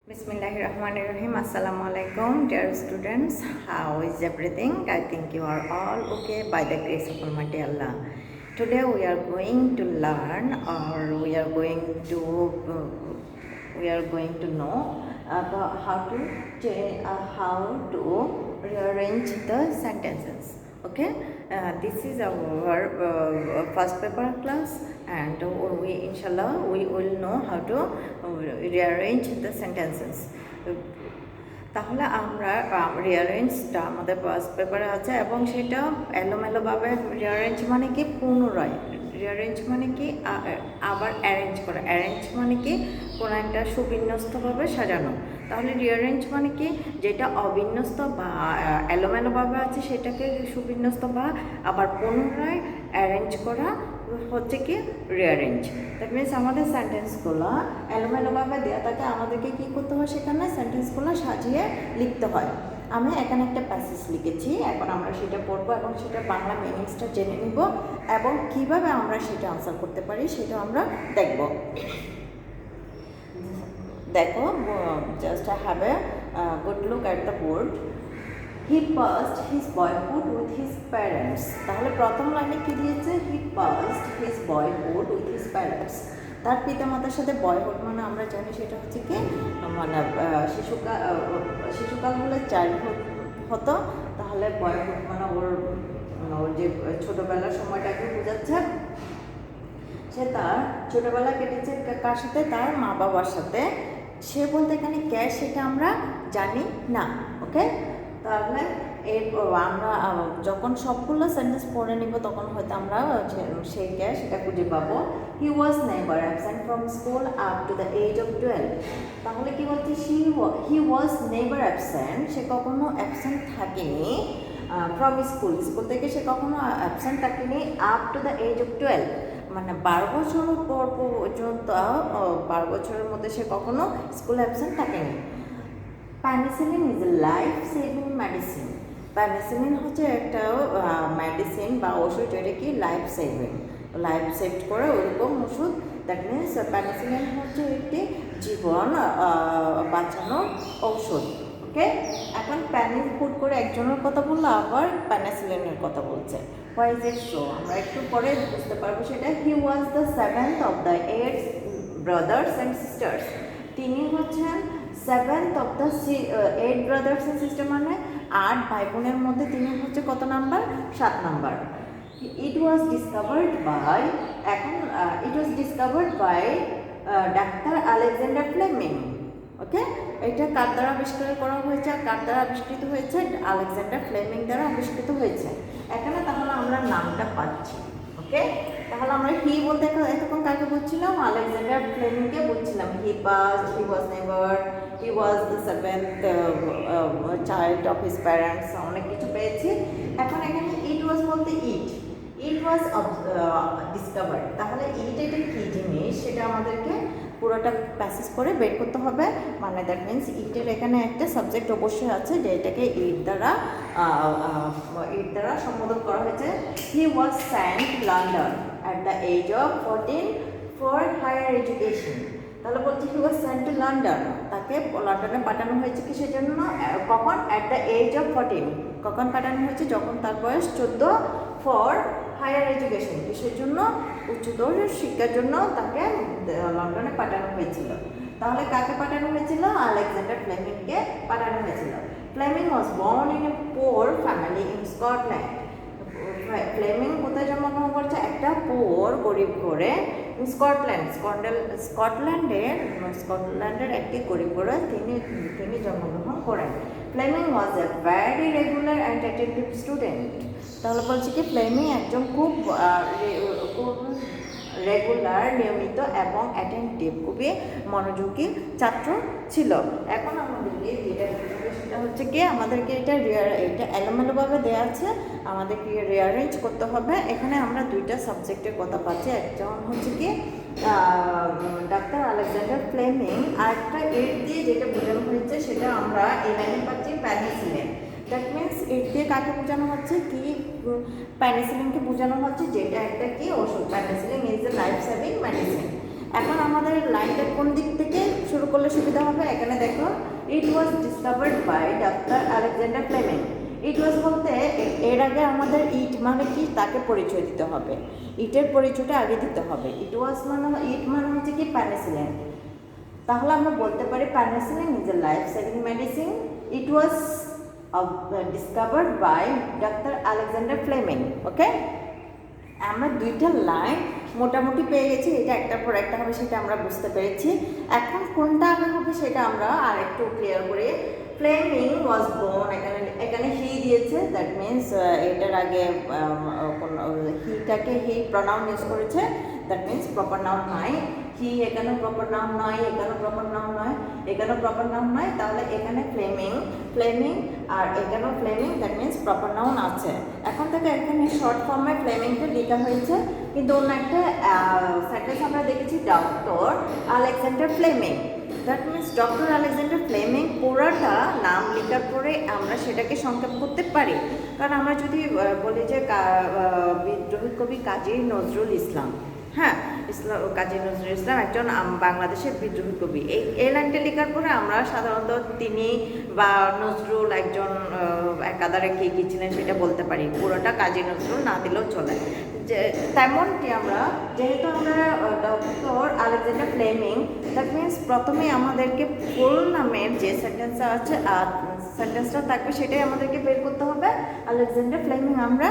Bismillahirrahmanirrahim. Assalamu alaikum, dear students. How is everything? I think you are all okay by the grace of Almighty Allah. Today we are going to learn, or we are going to know about how to rearrange the sentences. Okay, this is our first paper class, and we will know how to rearrange the sentences. তাহলে আমরা রিয়ারেঞ্জটা আমাদের first পেপারে আছে এবং সেটা এলোমেলোভাবে rearrange মানে কি পুনরায়, রিয়ারেঞ্জ মানে কি আবার অ্যারেঞ্জ করা, অ্যারেঞ্জ মানে কি কোনো একটা সুবিন্যস্তভাবে সাজানো। তাহলে রিয়ারেঞ্জ মানে কি যেটা অবিন্যস্ত বা এলোমেলোভাবে আছে সেটাকে সুবিন্যস্ত বা আবার পুনরায় অ্যারেঞ্জ করা হচ্ছে কি রিয়ারেঞ্জ। দ্যাট মিনস আমাদের সেন্টেন্সগুলো এলোমেলোভাবে দেওয়া থাকে, আমাদেরকে কী করতে হয় সেখানে সেন্টেন্সগুলো সাজিয়ে লিখতে হয়। আমি এখানে একটা প্যাসেজ লিখেছি, এখন আমরা সেটা পড়বো এবং সেটা বাংলা মিনিংসটা জেনে নিব এবং কিভাবে আমরা সেটা আনসার করতে পারি সেটা আমরা দেখব। দেখো, just have a good look at the board. He passed his boyhood with his parents. তাহলে প্রথম লাইনে কী দিয়েছে? He passed his boyhood with his parents. তার পিতামাতার সাথে বয়হুড মানে আমরা জানি সেটা হচ্ছে কি মানে শিশুকাল হলে চাইল্ডহুড হতো, তাহলে বয়হুড মানে ওর যে ছোটোবেলার সময়টাকে বোঝাচ্ছে। সে তার ছোটোবেলা কেটেছে কার সাথে? তার মা বাবার সাথে। সে বলতে এখানে কে সেটা আমরা জানি না। ওকে, তাহলে আমরা যখন সবগুলো সেন্টেন্স পড়ে নিব তখন হয়তো আমরা সেই কে সেটা খুঁজে পাবো। He was never absent from school up to the age of 12। তাহলে কি বলছি? হি ওয়াজ নেভার অ্যাবসেন্ট, সে কখনো অ্যাবসেন্ট থাকেনি ফ্রম স্কুল, স্কুল থেকে সে কখনো অ্যাবসেন্ট থাকেনি up to the age of 12, মানে 12 বছর পর্যন্ত 12 বছরের মধ্যে সে কখনো স্কুল অ্যাবসেন্ট থাকেনি। Penicillin is a life saving medicine. Penicillin হচ্ছে একটা মেডিসিন বা ওষুধ যেটা কি লাইফ সেভিং, লাইফ সেভ করে ওরকম ওষুধ। দ্যাট মিনস পেনিসিলিন হচ্ছে একটি জীবন বাঁচানোর ঔষধ। ওকে, এখন প্যানিস ফুড করে একজনের কথা বললো, আবার পেনিসিলিনের কথা বলছে। Why is it so? আমরা একটু পরে বুঝতে পারবো সেটা। He was the 7th of the 8 brothers and sisters. তিনি হচ্ছেন 7th of the 8 brothers and sister, মানে 8 ভাই বোনের মধ্যে তিনি হচ্ছে কত number? 7 number. It was discovered by, এখন it was discovered by doctor Alexander Fleming. Okay, এটা কার দ্বারা আবিষ্কার করা হয়েছে? কার দ্বারা আবিষ্কৃত হয়েছে? আলেকজান্ডার ফ্লেমিং দ্বারা আবিষ্কৃত হয়েছে। এখানে তাহলে আমরা নামটা পাচ্ছি। ওকে, তাহলে আমরা হি বলতে এতক্ষণ কাকে বলছিলাম? আলেকজান্ডার ফ্লেমিংকে বলছিলাম। He passed, he was never, he was the 7th child of his parents, অনেক কিছু পেয়েছি। এখন এখানে ইট ওয়াজ বলতে ইট ওয়াজ ডিসকভার্ড। তাহলে এটা কী জিনিস সেটা আমাদেরকে পুরোটা প্যাসেজ করে বের করতে হবে। মানে দ্যাট মিনস ইটের এখানে একটা সাবজেক্ট অবশ্যই আছে যে এটাকে ইট দ্বারা সম্বোধন করা হয়েছে। He was sent London at the age of 14 for higher education. তাহলে বলছি he was sent to London, তাকে লন্ডনে পাঠানো হয়েছে কিসের জন্য? কখন? At the age of 14। কখন পাঠানো হয়েছে? যখন তার বয়স 14। ফর হায়ার এডুকেশন, কিসের জন্য? উচ্চতর শিক্ষার জন্য তাকে লন্ডনে পাঠানো হয়েছিল। তাহলে কাকে পাঠানো হয়েছিল? আলেকজান্ডার ফ্লেমিংকে পাঠানো হয়েছিল। Fleming was born in a poor family in Scotland. Fleming কোথায় জন্মগ্রহণ করছে? একটা পোর, গরিব ঘরে, স্কটল্যান্ডের একটি গরিব ঘরে তিনি জন্মগ্রহণ করেন। Fleming was a very regular and attentive student. তাহলে বলছি কি ফ্লেমিং একজন খুব রেগুলার, নিয়মিত এবং অ্যাটেন্টিভ, খুবই মনোযোগী ছাত্র ছিল। এখন আমাদেরকে যেটা সেটা হচ্ছে কি আমাদেরকে এটা এলোমেলোভাবে দেওয়া আছে, আমাদেরকে রিয়ারেঞ্জ করতে হবে। এখানে আমরা দুইটা সাবজেক্টের কথা পাচ্ছি, একজন হচ্ছে কি ডাক্তার আলেকজান্ডার ফ্লেমিং, আর একটা এর দিয়ে যেটা বোঝানো হয়েছে সেটা আমরা এই লাইনে পাচ্ছি পেনিসিলিন। দ্যাট মিনস এর দিয়ে কাকে বোঝানো হচ্ছে? কি পেনিসিলিনকে বোঝানো হচ্ছে, যেটা একটা কি ওষুধ। Penicillin is a life saving medicine. এখন আমাদের লাইনটা কোন দিক থেকে শুরু করলে সুবিধা হবে? এখানে দেখো, it was discovered by doctor Alexander Fleming. It was বলতে এর আগে আমাদের ইট মানে কি তাকে পরিচয় দিতে হবে, ইটের পরিচয়টা আগে দিতে হবে। ইট মানে হচ্ছে কি পেনিসিলিন। তাহলে আমরা বলতে পারি penicillin is a life saving medicine. It was discovered by doctor Alexander Fleming. Okay, আমরা দুইটা লাইন মোটামুটি পেয়ে গেছি, এটা একটার পর একটা হবে সেটা আমরা বুঝতে পেরেছি। এখন কোনটা আগে হবে সেটা আমরা আর একটু ক্লিয়ার করি। ফ্লেমিং ওয়াজ বোর্ন, এখানে হি দিয়েছে, দ্যাট মিনস এটার আগে হিটাকে হি প্রনাউন ইউজ করেছে, দ্যাট মিনস প্রপার নাউন নয়। হি এখানে প্রপার নাউন নয়, এখানে প্রপার নাউন নয়, এখানেও প্রপার নাউন নয়, তাহলে এখানে ফ্লেমিং আর এখানেও Fleming, that means proper noun আছে। এখন থেকে এখানে শর্ট ফর্মে ফ্লেমিংটা লেখা হয়েছে, কিন্তু অন্য একটা সেন্টেন্স আমরা দেখেছি doctor Alexander Fleming, that means doctor Alexander Fleming পুরাটা নাম লেখার পরে আমরা সেটাকে সংক্ষেপ করতে পারি। কারণ আমরা যদি বলি যে বিদ্রোহী কবি কাজী নজরুল ইসলাম, হ্যাঁ, কাজী নজরুল ইসলাম একজন বাংলাদেশের বিদ্রোহী কবি, এই লাইনটা লেখার পরে আমরা সাধারণত তিনি বা নজরুল একজন একাধারে কে কী ছিলেন সেটা বলতে পারি, পুরোটা কাজী নজরুল না দিলেও চলে। যে তেমনটি আমরা যেহেতু আমরা doctor Alexander Fleming, that means প্রথমে আমাদেরকে ফুল নামের যে সেন্টেন্সটা আছে সেন্টেন্সটা থাকবে সেটাই আমাদেরকে বের করতে হবে। আলেকজান্ডার ফ্লেমিং, আমরা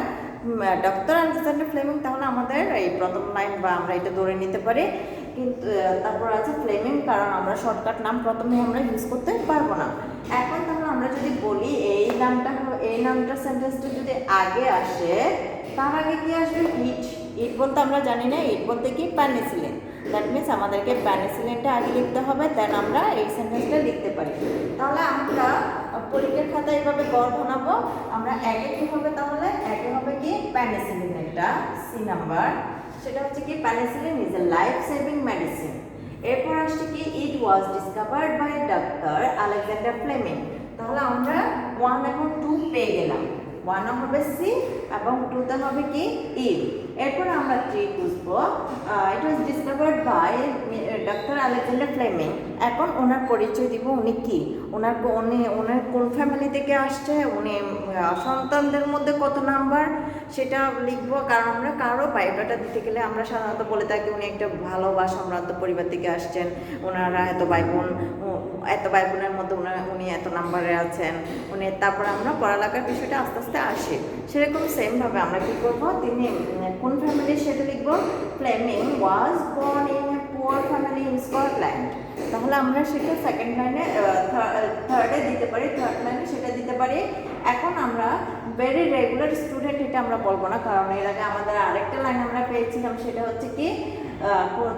ডক্টর আলেকজান্ডার ফ্লেমিং, তাহলে আমাদের এই প্রথম লাইন বা আমরা এটা ধরে নিতে পারি। কিন্তু তারপর আছে ফ্লেমিং, কারণ আমরা শর্টকাট নাম প্রথমে আমরা ইউজ করতে পারবো না। এখন তাহলে আমরা যদি বলি এই নামটা সেন্টেন্সটা যদি আগে আসে, তার আগে কি আসবে? ইট বলতে আমরা জানি না, ইট বলতে কি পেনিসিলিন, দ্যাট মিনস আমাদেরকে পেনিসিলিনটা আগে লিখতে হবে, দেন আমরা এই সেন্টেন্সটা লিখতে পারি। তাহলে আমরা পরীক্ষার খাতায় এভাবে গড় বানাবো। আমরা একে কি হবে? তাহলে একে হবে কি পেনিসিলিন, একটা সি নাম্বার, সেটা হচ্ছে কি penicillin is a life saving medicine. এরপর আসছে কি it was discovered by doctor Alexander Fleming. তাহলে আমরা 1 এবং 2 পেয়ে গেলাম, 1 হবে সি এবং 2তে হবে কি ইট। এরপর আমরা 3 বুঝবো, it was discovered by doctor Alexander Fleming. এখন ওনার পরিচয় দিব, উনি কি, ওনার কোন ফ্যামিলি থেকে আসছে, উনি সন্তানদের মধ্যে কত নাম্বার সেটা লিখবো। কারণ আমরা কারো বায়োডাটা দিতে গেলে আমরা সাধারণত বলে থাকি উনি একটা ভালো বা সম্ভ্রান্ত পরিবার থেকে আসছেন, ওনারা এত ভাই বোনের মধ্যে উনি এত নাম্বারে আছেন, তারপর আমরা পড়ালেখার বিষয়টা আস্তে আস্তে আসে। সেরকম সেমভাবে আমরা কী করবো, তিনি কোন ফ্যামিলি সেটা লিখবো। Fleming was born in a poor family in Scotland. তাহলে আমরা সেটা সেকেন্ড লাইনে থার্ডে দিতে পারি, থার্ড লাইনে সেটা দিতে পারি। এখন আমরা ভেরি রেগুলার স্টুডেন্ট এটা আমরা বলবো না, কারণ এর আগে আমাদের আরেকটা লাইন আমরা পেয়েছিলাম, সেটা হচ্ছে কি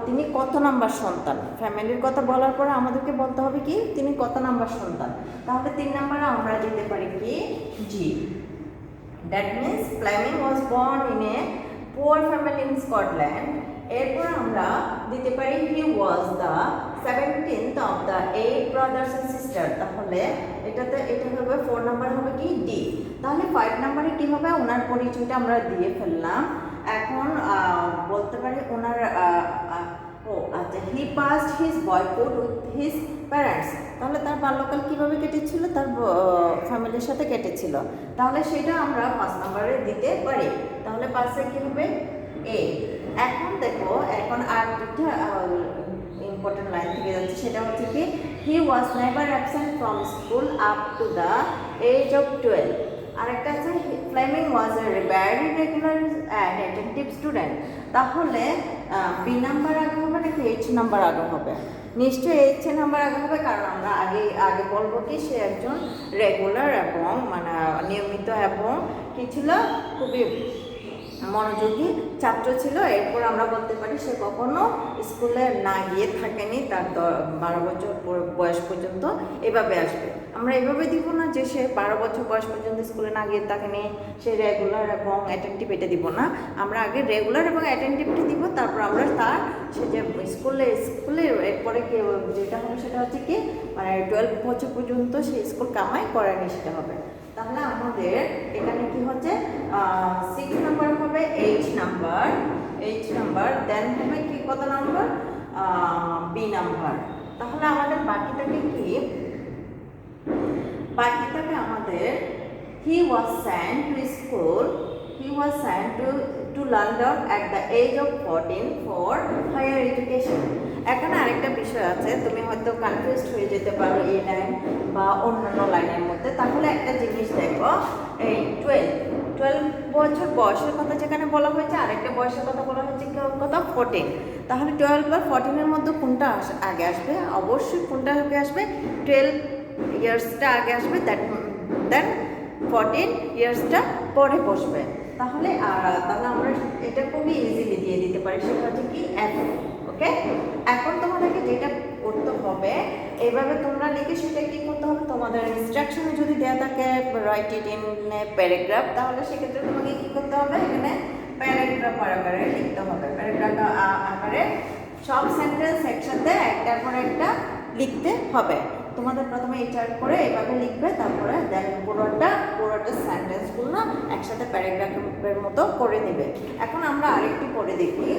তিনি কত নাম্বার সন্তান। ফ্যামিলির কথা বলার পরে আমাদেরকে বলতে হবে কি তিনি কত নাম্বার সন্তান। তাহলে 3 নাম্বারে আমরা দিতে পারি কি G. That means Fleming was born in a poor family in Scotland. এরপর আমরা দিতে পারি he was the 17th of the 8 brothers and sister. তাহলে এটা হবে 4 নাম্বার হবে কি ডি। তাহলে 5 নাম্বারে কি হবে, ওনার পরিচয়টা আমরা দিয়ে ফেললাম। এখন বলতে পারি ওনার আচ্ছা, he passed his boyhood with his parents. তাহলে তার বাল্যকাল কীভাবে কেটেছিল, তার ফ্যামিলির সাথে কেটেছিল। তাহলে সেটা আমরা 5 নাম্বারে দিতে পারি। তাহলে 5-এ কী হবে এ। এখন দেখো, এখন আর একটা ইম্পর্টেন্ট লাইন থেকে যাচ্ছে, সেটা হচ্ছে কি he was never absent from school up to the age of 12। আরেকটা আছে Fleming was a very regular and attentive student. তাহলে বি নাম্বার আগে হবে নাকি এইচ নাম্বার আগে হবে? নিশ্চয়ই এইচ নাম্বার আগে হবে, কারণ আমরা আগে বলবো কি সে একজন রেগুলার এবং মানে নিয়মিত এবং কি ছিল, খুবই মনোযোগী ছাত্র ছিল। এরপর আমরা বলতে পারি সে কখনো স্কুলে না গিয়ে থাকেনি, তার 12 বছর বয়স পর্যন্ত এভাবে আসবে। আমরা এভাবে দিব না যে সে 12 বছর বয়স পর্যন্ত স্কুলে না গিয়ে থাকেনি, সে রেগুলার এবং অ্যাটেন্টিভ, এটা দিব না। আমরা আগে রেগুলার এবং অ্যাটেন্টিভটি দিব, তারপর আমরা সে যে স্কুলে এরপরে কি যেটা হবে সেটা হচ্ছে কি মানে 12 বছর পর্যন্ত সে স্কুল কামাই করেনি, সেটা হবে। তাহলে আমাদের এখানে কি হচ্ছে 6 নাম্বার হবে এইচ নাম্বার, দেন হবে কি কত নাম্বার বি নাম্বার। তাহলে আমাদের বাকি থাকে কি, বাকি থাকে আমাদের he was sent to school, he was sent to London at the age of 14 for higher education। এখানে আরেকটা বিষয় আছে, তুমি হয়তো কনফিউজড হয়ে যেতে পারো এই লাইন বা অন্যান্য লাইনের মধ্যে। তাহলে একটা জিনিস দেখো, এই 12 বছর বয়সের কথা যেখানে বলা হয়েছে, আরেকটা বয়সের কথা বলা হয়েছে কত, 14। তাহলে 12 আর 14-এর মধ্যে কোনটা আগে আসবে? অবশ্যই কোনটা আগে আসবে? 12 ইয়ার্সটা আগে আসবে, দেন 14 ইয়ার্সটা পরে বসবে। তাহলে আমরা এটা খুবই ইজিলি দিয়ে দিতে পারি, সেটা হচ্ছে কি এফ। ওকে, এখন তোমাদেরকে যেটা করতে হবে, এইভাবে তোমরা লিখে সেটা কি করতে হবে, তোমাদের ইনস্ট্রাকশনে যদি দেওয়া থাকে রাইট ইট ইন প্যারাগ্রাফ, তাহলে সেক্ষেত্রে তোমাকে কি করতে হবে, এখানে প্যারাগ্রাফ আকারে লিখতে হবে। প্যারাগ্রাফ আকারে সব সেন্টেন্স একসাথে একটার পর একটা লিখতে হবে। তোমাদের প্রথমে এইটার করে এভাবে লিখবে, তারপরে দেন পুরোটা সেন্টেন্সগুলো একসাথে প্যারাগ্রাফের মতো করে নেবে। এখন আমরা আরেকটি পড়ে দেখি।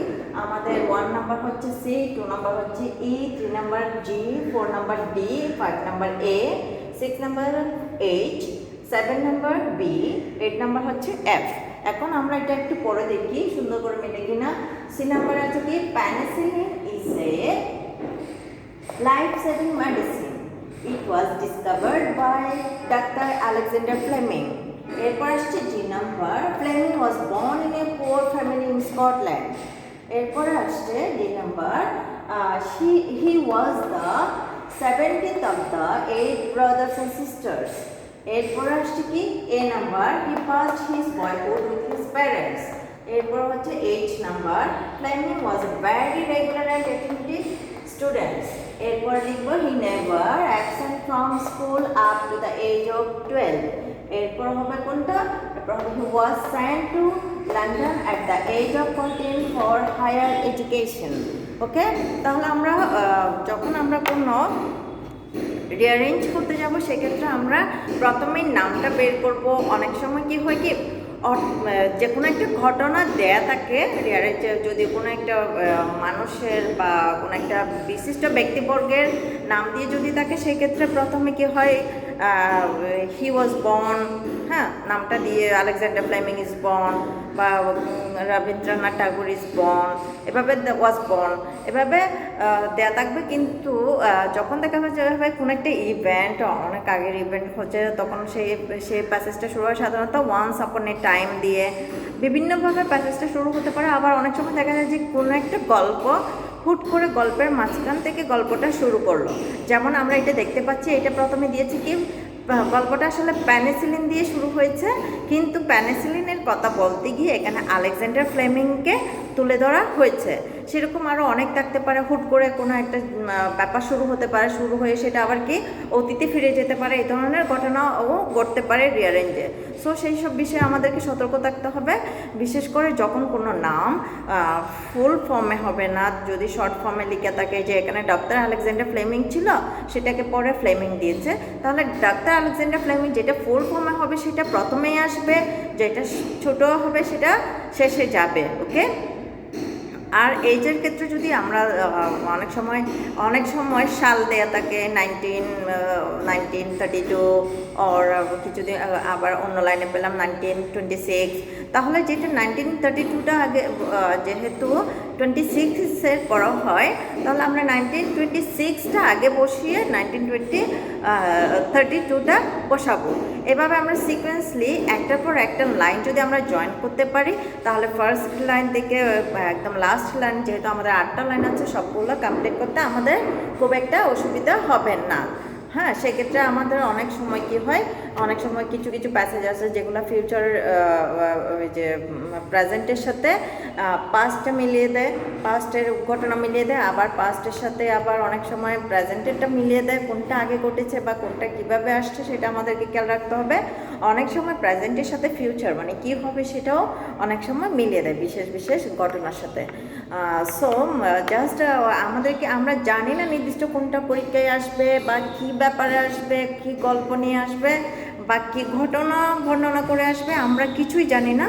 আমাদের 1 নাম্বার হচ্ছে সি, 2 নাম্বার হচ্ছে E, 3 number G, 4 number D, 5 number A, 6 number H, 7 number B, 8 number হচ্ছে এফ। এখন আমরা এটা একটু পড়ে দেখি সুন্দর করে মিলে কিনা। সি নাম্বারে আছে কি, penicillin is a life saving medicine, it was discovered by Dr. Alexander Fleming। এরপর আসছে G number, Fleming was born in a poor family in Scotland। এরপর আসছে D number, he was the 17th of the 8 brothers and sisters। এরপর আসছে কি A number, he passed his boyhood with his parents। এরপর হচ্ছে H number, Fleming was a very regular and attentive student। এরপর লিখবো he never absent from school up to the age of 12। এরপর হবে কোনটা, এরপর হবে he was sent to London at the age of 14 for higher education। ওকে, তাহলে আমরা যখন আমরা কোনো রিঅ্যারেঞ্জ করতে যাব, সেক্ষেত্রে আমরা প্রথমেই নামটা বের করব। অনেক সময় কি হয় কি, যে কোনো একটা ঘটনা দেয়া থাকে রিঅ্যারেঞ্জে, যদি কোনো একটা মানুষের বা কোনো একটা বিশিষ্ট ব্যক্তিবর্গের নাম দিয়ে যদি থাকে, সেক্ষেত্রে প্রথমে কি হয়, হি ওয়াজ বর্ন, হ্যাঁ, নামটা দিয়ে আলেকজান্ডার ফ্লেমিং ইজ বর্ন, বা রবীন্দ্রনাথ ঠাকুর ইজ বর্ন, এভাবে ওয়াজ বর্ন, এভাবে দেয়া থাকবে। কিন্তু যখন দেখা যাবে কোনো একটা ইভেন্ট, অনেক আগের ইভেন্ট হচ্ছে, তখন সেই প্যাসেজটা শুরু হয় সাধারণত ওয়ান্স আপন এ টাইম দিয়ে। বিভিন্নভাবে প্যাসেজটা শুরু হতে পারে। আবার অনেক সময় দেখা যায় যে কোনো একটা গল্প হুট করে গল্পের মাঝখান থেকে গল্পটা শুরু করলো। যেমন আমরা এটা দেখতে পাচ্ছি, এটা প্রথমে দিয়েছি কি, গল্পটা আসলে পেনিসিলিন দিয়ে শুরু হয়েছে, কিন্তু পেনিসিলিনের কথা বলতে গিয়ে এখানে আলেকজান্ডার ফ্লেমিংকে তুলে ধরা হয়েছে। সেরকম আরও অনেক থাকতে পারে, হুট করে কোনো একটা ব্যাপার শুরু হতে পারে, শুরু হয়ে সেটা আবার কি অতীতে ফিরে যেতে পারে। এই ধরনের ঘটনাও ঘটতে পারে রিঅ্যারেঞ্জে। সো সেই সব বিষয়ে আমাদেরকে সতর্ক থাকতে হবে, বিশেষ করে যখন কোনো নাম ফুল ফর্মে হবে না, যদি শর্ট ফর্মে লিখে থাকে, যে এখানে ডক্টর আলেকজান্ডার ফ্লেমিং ছিল, সেটাকে পরে ফ্লেমিং দিয়েছে, তাহলে ডক্টর আলেকজান্ডার ফ্লেমিং যেটা ফুল ফর্মে হবে সেটা প্রথমেই আসবে, যেটা ছোট হবে সেটা শেষে যাবে। ওকে, আর এইজের ক্ষেত্রে যদি আমরা অনেক সময় সাল দেয়া থাকে 1932 ওর কিছুদিন আবার অন্য লাইনে পেলাম 1926। তাহলে যেটা 1932টা আগে যেহেতু 26-এর করা হয়, তাহলে আমরা 1926টা আগে বসিয়ে 1932টা বসাবো। এভাবে আমরা সিকোয়েন্সলি একটার পর একটা লাইন যদি আমরা জয়েন করতে পারি, তাহলে ফার্স্ট লাইন থেকে একদম লাস্ট লাইন, যেহেতু আমাদের 8টা লাইন আছে, সবগুলো কমপ্লিট করতে আমাদের খুব একটা অসুবিধা হবে না। হ্যাঁ, সেক্ষেত্রে আমাদের অনেক সময় কি হয়, অনেক সময় কিছু কিছু প্যাসেজ আছে যেগুলো ফিউচার যে প্রেজেন্টের সাথে পাস্টটা মিলিয়ে দেয়, পাস্টের ঘটনা মিলিয়ে দেয়, আবার পাস্টের সাথে আবার অনেক সময় প্রেজেন্টেরটা মিলিয়ে দেয়, কোনটা আগে ঘটেছে বা কোনটা কিভাবে আসছে সেটা আমাদেরকে খেয়াল রাখতে হবে। অনেক সময় প্রেজেন্টের সাথে ফিউচার মানে কী হবে সেটাও অনেক সময় মিলিয়ে দেয় বিশেষ বিশেষ ঘটনার সাথে। সো জাস্ট আমাদেরকে, আমরা জানি না নির্দিষ্ট কোনটা পরীক্ষায় আসবে বা কী ব্যাপারে আসবে, কী গল্প নিয়ে আসবে বা কী ঘটনা বর্ণনা করে আসবে, আমরা কিছুই জানি না।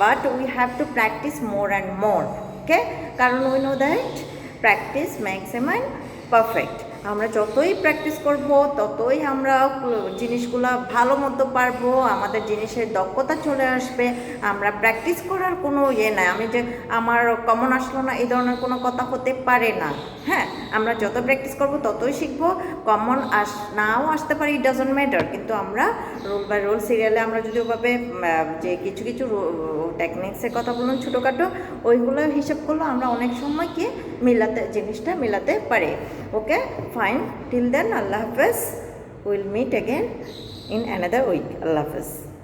But we have to practise more and more. Okay, কারণ we know that practice makes a mind perfect. আমরা যতই প্র্যাকটিস করব ততই আমরা জিনিসগুলো ভালো মতো পারবো, আমাদের জিনিসের দক্ষতা চলে আসবে। আমরা প্র্যাকটিস করার কোনো নাই, আমি যে আমার কমন আসলো না এই ধরনের কোনো কথা হতে পারে না। হ্যাঁ, আমরা যত প্র্যাকটিস করব ততই শিখবো। কমন নাও আসতে পারে, ইট ডাজন্ট ম্যাটার, কিন্তু আমরা রোল বাই রোল সিরিয়ালে আমরা যদি ওভাবে যে কিছু কিছু টেকনিক্সের কথা বলুন ছোটোখাটো, ওইগুলো হিসাব করলে আমরা অনেক সময় কি জিনিসটা মিলাতে পারি। ওকে ফাইন, টিল দেন আল্লাহ হাফেজ, will meet again in another week. Allah Hafiz.